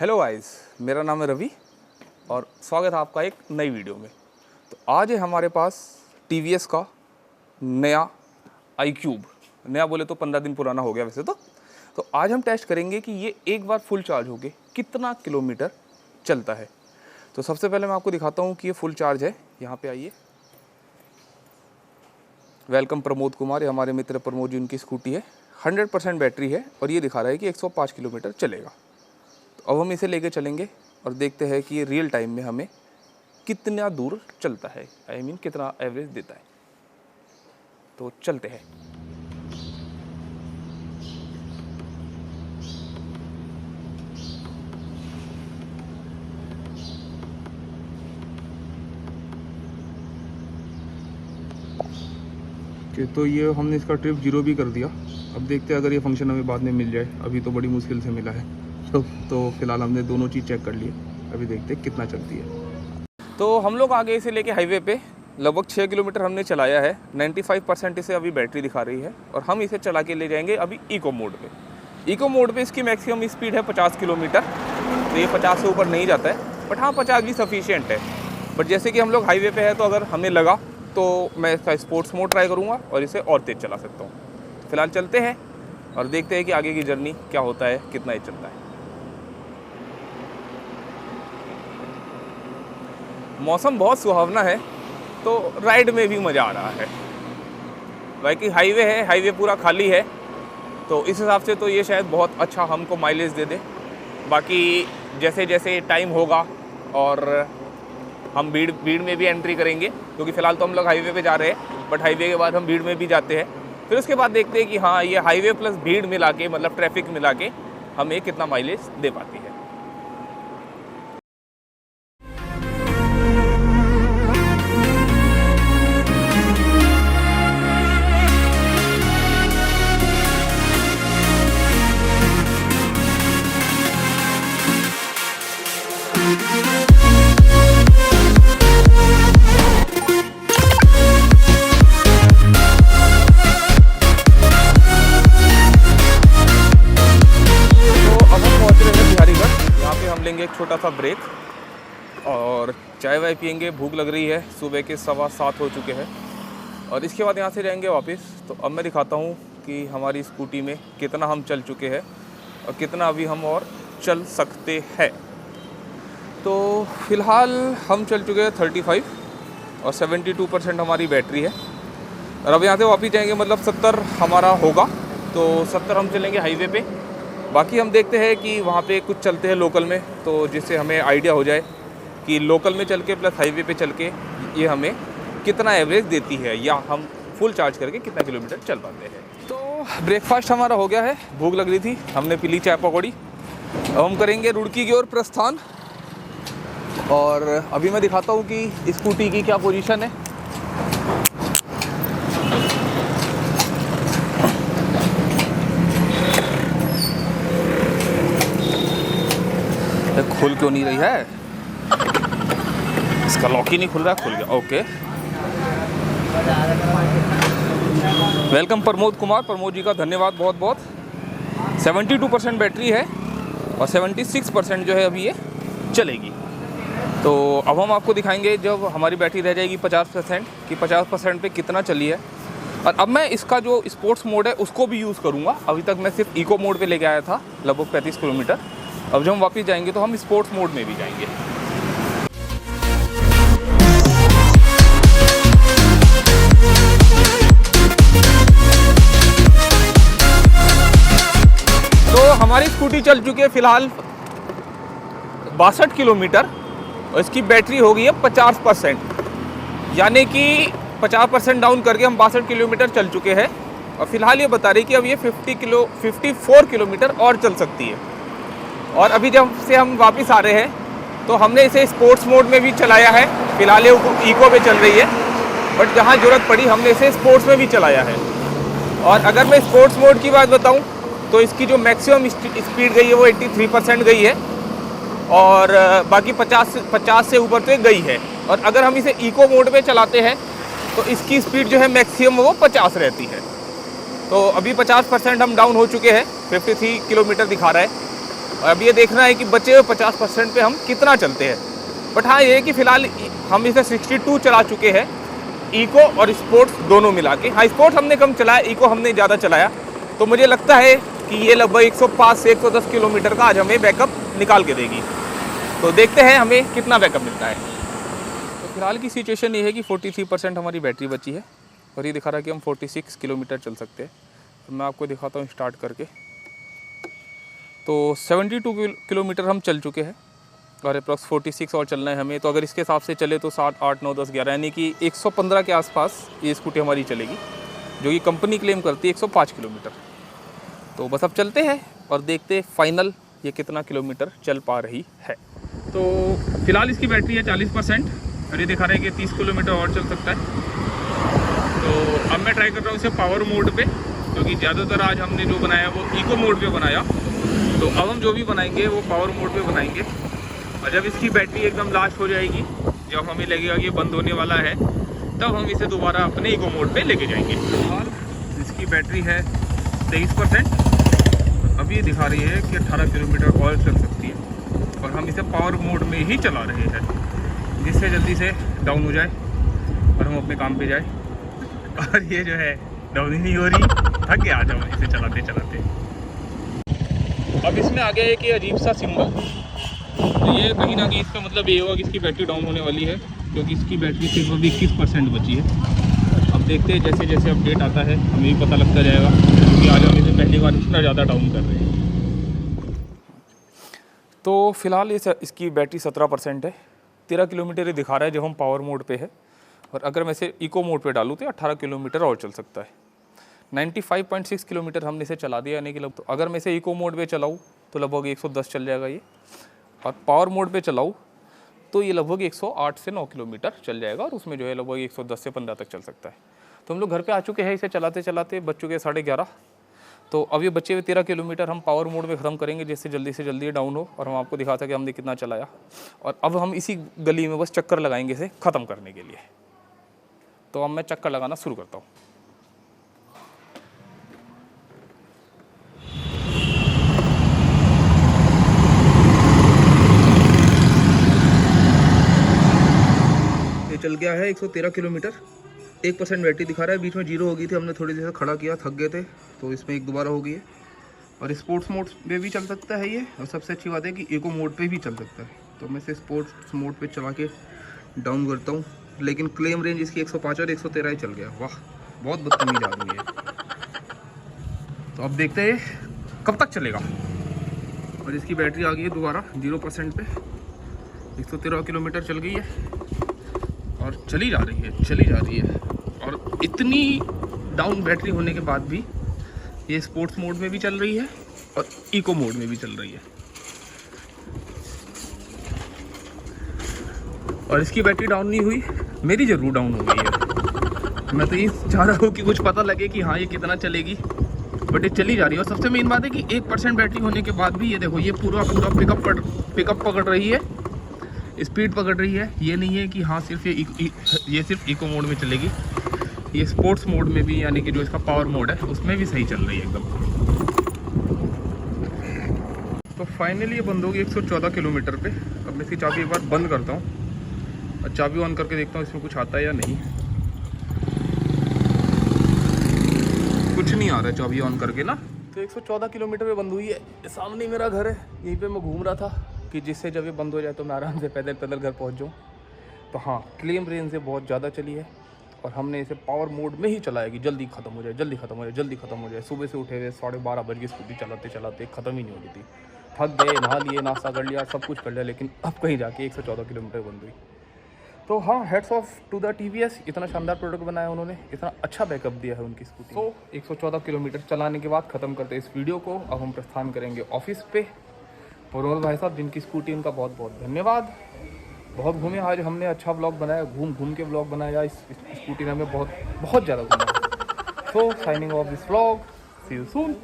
Hello guys, मेरा नाम है रवि और स्वागत है आपका एक नई वीडियो में। तो आज है हमारे पास TVS का नया iQube। नया बोले तो 15 दिन पुराना हो गया वैसे तो आज हम टेस्ट करेंगे कि ये एक बार फुल चार्ज होके कितना किलोमीटर चलता है। तो सबसे पहले मैं आपको दिखाता हूँ कि ये फुल चार्ज है। यहाँ पे आइए। वेलकम प्रमोद कुमार, ये हमारे मित्र प्रमोद जी, उनकी स्कूटी है। 100% बैटरी है और ये दिखा रहा है कि 105 किलोमीटर चलेगा। अब हम इसे लेके चलेंगे और देखते हैं कि ये रियल टाइम में हमें कितना दूर चलता है, कितना एवरेज देता है। तो चलते हैं। तो ये हमने इसका ट्रिप 0 भी कर दिया। अब देखते हैं अगर ये फंक्शन हमें बाद में मिल जाए। अभी तो बड़ी मुश्किल से मिला है। तो फिलहाल हमने दोनों चीज़ चेक कर लिए। अभी देखते हैं कितना चलती है। तो हम लोग आगे इसे लेके हाईवे पे लगभग 6 किलोमीटर हमने चलाया है। 95% इसे अभी बैटरी दिखा रही है और हम इसे चला के ले जाएंगे अभी इको मोड पे। इको मोड पे इसकी मैक्सिमम स्पीड है 50 किलोमीटर। तो ये 50 से ऊपर नहीं जाता है, बट हाँ 50 भी सफिशिएंट है। बट जैसे कि हम लोग हाईवे पे है तो अगर हमें लगा तो मैं इसका स्पोर्ट्स मोड ट्राई करूँगा और इसे और तेज़ चला सकता हूँ। फिलहाल चलते हैं और देखते हैं कि आगे की जर्नी क्या होता है, कितना ही चलता है। मौसम बहुत सुहावना है तो राइड में भी मज़ा आ रहा है। बाकी हाईवे है, हाईवे पूरा खाली है, तो इस हिसाब से तो ये शायद बहुत अच्छा हमको माइलेज दे दे। बाकी जैसे जैसे टाइम होगा और हम भीड़ में भी एंट्री करेंगे, क्योंकि फ़िलहाल तो हम लोग हाईवे पे जा रहे हैं, बट हाईवे के बाद हम भीड़ में भी जाते हैं। फिर उसके बाद देखते हैं कि हाँ ये हाईवे प्लस भीड़ मिला के, मतलब ट्रैफिक मिला के हमें कितना माइलेज दे पाती है। लेंगे एक छोटा सा ब्रेक और चाय वाय पियेंगे। भूख लग रही है, सुबह के 7:15 हो चुके हैं और इसके बाद यहाँ से जाएंगे वापस। तो अब मैं दिखाता हूँ कि हमारी स्कूटी में कितना हम चल चुके हैं और कितना अभी हम और चल सकते हैं। तो फ़िलहाल हम चल चुके हैं 35 और 72% हमारी बैटरी है और अब यहाँ से वापस जाएंगे, मतलब 70 हमारा होगा। तो 70 हम चलेंगे हाईवे पे। बाकी हम देखते हैं कि वहाँ पे कुछ चलते हैं लोकल में, तो जिससे हमें आइडिया हो जाए कि लोकल में चल के प्लस हाईवे पे चल के ये हमें कितना एवरेज देती है या हम फुल चार्ज करके कितना किलोमीटर चल पाते हैं। तो ब्रेकफास्ट हमारा हो गया है। भूख लग रही थी, हमने पी ली चाय पकौड़ी। अब हम करेंगे रुड़की की ओर प्रस्थान और अभी मैं दिखाता हूँ कि स्कूटी की क्या पोजीशन है। खुल क्यों नहीं रही है? इसका लॉक ही नहीं खुल रहा। खुल गया, ओके। वेलकम प्रमोद कुमार, प्रमोद जी का धन्यवाद बहुत बहुत। 72% बैटरी है और 76% जो है अभी ये चलेगी। तो अब हम आपको दिखाएंगे जब हमारी बैटरी रह जाएगी 50% कि 50% पे कितना चली है। और अब मैं इसका जो स्पोर्ट्स मोड है उसको भी यूज़ करूँगा। अभी तक मैं सिर्फ इको मोड पे लेके आया था लगभग 35 किलोमीटर। अब जब हम वापस जाएंगे तो हम स्पोर्ट्स मोड में भी जाएंगे। तो हमारी स्कूटी चल चुकी है फ़िलहाल 62 किलोमीटर और इसकी बैटरी हो गई है 50%, यानी कि 50% डाउन करके हम 62 किलोमीटर चल चुके हैं। और फिलहाल ये बता रही कि अब ये 54 किलोमीटर और चल सकती है। और अभी जब से हम वापस आ रहे हैं तो हमने इसे स्पोर्ट्स मोड में भी चलाया है। फिलहाल ये इको पे चल रही है, बट जहाँ ज़रूरत पड़ी हमने इसे स्पोर्ट्स में भी चलाया है। और अगर मैं स्पोर्ट्स मोड की बात बताऊं तो इसकी जो मैक्सिमम स्पीड गई है वो 83% गई है और बाकी 50 से ऊपर तो गई है। और अगर हम इसे इको मोड पे चलाते हैं तो इसकी स्पीड जो है मैक्सिमम वो 50 रहती है। तो अभी 50% हम डाउन हो चुके हैं, 53 किलोमीटर दिखा रहा है। और अब ये देखना है कि बचे हुए 50% पे हम कितना चलते हैं। बट हाँ, ये है कि फ़िलहाल हम इसे 62 चला चुके हैं, इको और स्पोर्ट्स दोनों मिला के। हाँ, स्पोर्ट्स हमने कम चलाया, इको हमने ज़्यादा चलाया, तो मुझे लगता है कि ये लगभग 105 से 110 किलोमीटर का आज हमें बैकअप निकाल के देगी। तो देखते हैं हमें कितना बैकअप मिलता है। तो फिलहाल की सिचुएशन ये है कि 43% हमारी बैटरी बची है और ये दिखा रहा है कि हम 46 किलोमीटर चल सकते हैं। तो मैं आपको दिखाता हूँ स्टार्ट करके। तो 72 किलोमीटर हम चल चुके हैं और अप्रॉक्स 46 और चलना है हमें। तो अगर इसके हिसाब से चले तो 7, 8, 9, 10, 11 यानी कि 115 के आसपास ये स्कूटी हमारी चलेगी, जो कि कंपनी क्लेम करती है 105 किलोमीटर। तो बस अब चलते हैं और देखते हैं फाइनल ये कितना किलोमीटर चल पा रही है। तो फिलहाल इसकी बैटरी है 40% और ये दिखा रहा है कि 30 किलोमीटर और चल सकता है। तो अब मैं ट्राई कर रहा हूँ इसे पावर मोड पे, क्योंकि ज़्यादातर आज हमने जो बनाया वो इको मोड पे बनाया। तो अब हम जो भी बनाएंगे वो पावर मोड पे बनाएंगे और जब इसकी बैटरी एकदम लास्ट हो जाएगी, जब हमें लगेगा कि ये बंद होने वाला है, तब हम इसे दोबारा अपने इको मोड पे लेके जाएंगे। फिलहाल इसकी बैटरी है 23%। अभी ये दिखा रही है कि 18 किलोमीटर और चल सकती है और हम इसे पावर मोड में ही चला रहे हैं, जिससे जल्दी से डाउन हो जाए और हम अपने काम पे जाए। और ये जो है डाउन ही नहीं हो रही, थक गया आज हम इसे चलाते चलाते। अब इसमें आ गया है कि अजीब सा सिंबल, तो ये कहीं ना कहीं इसका मतलब ये होगा कि इसकी बैटरी डाउन होने वाली है, क्योंकि इसकी बैटरी सिर्फ अभी 21% बची है। अब देखते हैं जैसे जैसे अपडेट आता है हमें भी पता लगता जाएगा, क्योंकि आज हम इसे पहली बार इतना ज़्यादा डाउन कर रहे हैं। तो फिलहाल इसकी बैटरी 17% है। 13 किलोमीटर ये दिखा रहा है जब हम पावर मोड पे है, और अगर मैं इसे इको मोड पे डालूँ तो 18 किलोमीटर और चल सकता है। 95.6 किलोमीटर हमने इसे चला दिया, यानी कि तो अगर मैं इसे इको मोड पे चलाऊँ तो लगभग 110 चल जाएगा ये, और पावर मोड पे चलाऊँ तो ये लगभग 108 से 9 किलोमीटर चल जाएगा, और उसमें जो है लगभग 110 से 15 तक चल सकता है। तो हम लोग घर पे आ चुके हैं इसे चलाते चलाते, बज चुके हैं 11:30। तो अब ये बचे हुए 13 किलोमीटर हम पावर मोड में ख़त्म करेंगे, जिससे जल्दी से जल्दी डाउन हो और हम आपको दिखाता कि हमने कितना चलाया। और अब हम इसी गली में बस चक्कर लगाएंगे इसे ख़त्म करने के लिए। तो अब मैं चक्कर लगाना शुरू करता हूँ। चल गया है 113 किलोमीटर, 1% बैटरी दिखा रहा है। बीच में 0 हो गई थी, हमने थोड़ी देर से खड़ा किया, थक गए थे, तो इसमें एक दोबारा हो गई है। और स्पोर्ट्स मोड पे भी चल सकता है ये, और सबसे अच्छी बात है कि इको मोड पे भी चल सकता है। तो मैं इसे स्पोर्ट्स मोड पे चला के डाउन करता हूँ, लेकिन क्लेम रेंज इसकी 105 और 113 ही चल गया। वाह, बहुत बदतमीज आदमी है। तो अब देखते हैं कब तक चलेगा। और इसकी बैटरी आ गई है दोबारा 0% पे, 113 किलोमीटर चल गई है और चली जा रही है। और इतनी डाउन बैटरी होने के बाद भी ये स्पोर्ट्स मोड में भी चल रही है और इको मोड में भी चल रही है। और इसकी बैटरी डाउन नहीं हुई, मेरी ज़रूर डाउन हो गई है। मैं तो ये चाह रहा हूँ कि कुछ पता लगे कि हाँ ये कितना चलेगी, बट ये चली जा रही है। और सबसे मेन बात है कि 1% बैटरी होने के बाद भी ये देखो, ये पूरा पिकअप पकड़ रही है, स्पीड पकड़ रही है। ये नहीं है कि हाँ सिर्फ ये सिर्फ इको मोड में चलेगी, ये स्पोर्ट्स मोड में भी, यानी कि जो इसका पावर मोड है उसमें भी सही चल रही है एकदम। तो फाइनली ये बंद होगी 114 किलोमीटर पे। अब मैं इसकी चाबी एक बार बंद करता हूँ और चाबी ऑन करके देखता हूँ इसमें कुछ आता है या नहीं। कुछ नहीं आ रहा है चाबी ऑन करके ना। तो 114 किलोमीटर पे बंद हुई है। सामने मेरा घर है, यहीं पे मैं घूम रहा था कि जिससे जब ये बंद हो जाए तो मैं आराम से पैदल पैदल घर पहुंच जाऊँ। तो हाँ, क्लेम रेंज से बहुत ज़्यादा चली है और हमने इसे पावर मोड में ही चलाया कि जल्दी ख़त्म हो जाए, जल्दी ख़त्म हो जाए, जल्दी ख़त्म हो जाए। सुबह से उठे हुए 12:30 बजे स्कूटी चलाते चलाते ख़त्म ही नहीं हो रही थी। थक गए, नहा लिए, नाश्ता कर लिया, सब कुछ कर लिया, लेकिन अब कहीं जाके 114 किलोमीटर बंद हुई। तो हाँ, hats off to the TVS, इतना शानदार प्रोडक्ट बनाया उन्होंने, इतना अच्छा बैकअप दिया है उनकी स्कूटी। तो 114 किलोमीटर चलाने के बाद ख़त्म करते इस वीडियो को। अब हम प्रस्थान करेंगे ऑफिस पे। और भाई साहब जिनकी स्कूटी, उनका बहुत बहुत धन्यवाद। बहुत घूमे आज हमने, अच्छा व्लॉग बनाया, घूम घूम के व्लॉग बनाया। इस स्कूटी ने हमें बहुत ज़्यादा घूमा। So signing off this vlog, see you soon.